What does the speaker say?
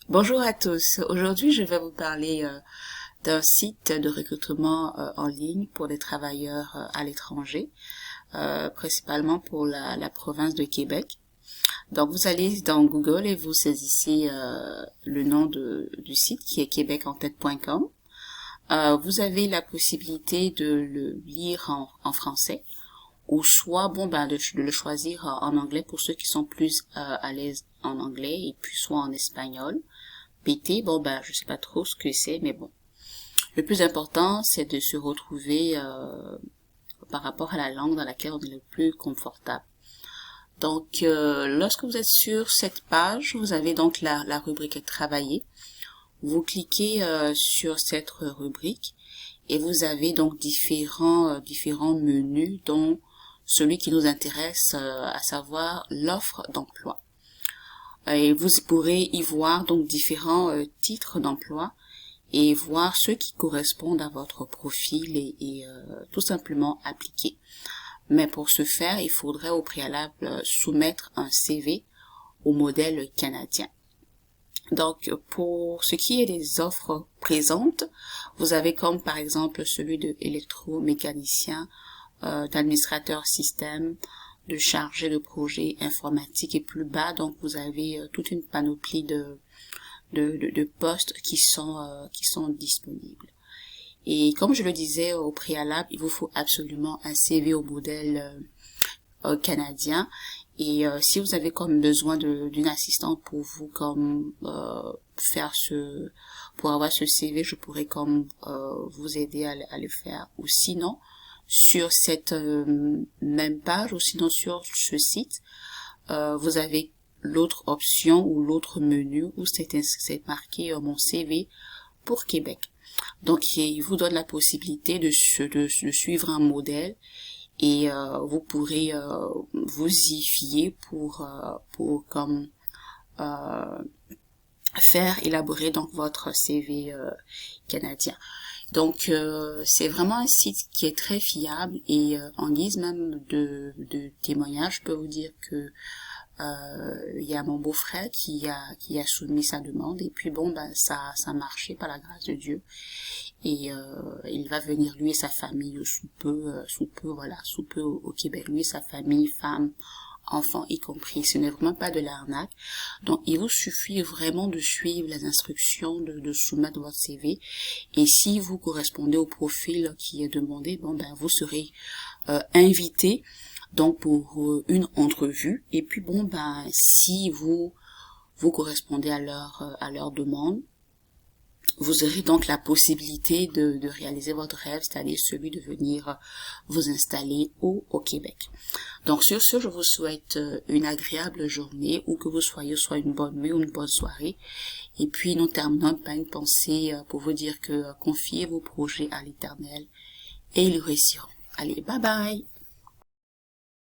Bonjour à tous. Aujourd'hui, je vais vous parler d'un site de recrutement en ligne pour des travailleurs à l'étranger, principalement pour la province de Québec. Donc, vous allez dans Google et vous saisissez le nom du site qui est québecentête.com. Vous avez la possibilité de le lire en français ou soit de le choisir en anglais pour ceux qui sont plus à l'aise en anglais et puis soit en espagnol. PT, je sais pas trop ce que c'est, mais bon. Le plus important, c'est de se retrouver par rapport à la langue dans laquelle on est le plus confortable. Donc, lorsque vous êtes sur cette page, vous avez donc la rubrique Travailler. Vous cliquez sur cette rubrique et vous avez donc différents menus, dont celui qui nous intéresse, à savoir l'offre d'emploi. Et vous pourrez y voir donc différents titres d'emploi et voir ceux qui correspondent à votre profil et tout simplement appliquer. Mais pour ce faire, il faudrait au préalable soumettre un CV au modèle canadien. Donc, pour ce qui est des offres présentes, vous avez comme par exemple celui de électromécanicien, d'administrateur système, de chargé de projet informatique, et plus bas, donc vous avez toute une panoplie de postes qui sont disponibles. Et comme je le disais au préalable, il vous faut absolument un CV au modèle canadien. Et si vous avez comme besoin d'une assistante pour vous comme pour avoir ce CV, je pourrais comme vous aider à le faire. Ou sinon, sur cette même page, ou sinon sur ce site, vous avez l'autre option ou l'autre menu où c'est marqué mon CV pour Québec. Donc, il vous donne la possibilité de suivre un modèle et vous pourrez vous y fier pour comme faire élaborer donc votre CV canadien. Donc c'est vraiment un site qui est très fiable et en guise même de témoignage, je peux vous dire que il y a mon beau-frère qui a soumis sa demande et puis ça a marché par la grâce de Dieu et il va venir lui et sa famille sous peu au Québec, lui et sa famille, femme, enfants y compris. Ce n'est vraiment pas de l'arnaque. Donc il vous suffit vraiment de suivre les instructions, de soumettre votre CV et si vous correspondez au profil qui est demandé, vous serez invité donc pour une entrevue et puis si vous correspondez à leur demande, vous aurez donc la possibilité de réaliser votre rêve, c'est-à-dire celui de venir vous installer au Québec. Donc sur ce, je vous souhaite une agréable journée, ou que vous soyez soit une bonne nuit ou une bonne soirée. Et puis nous terminons par une pensée pour vous dire que confiez vos projets à l'Éternel et ils réussiront. Allez, bye bye!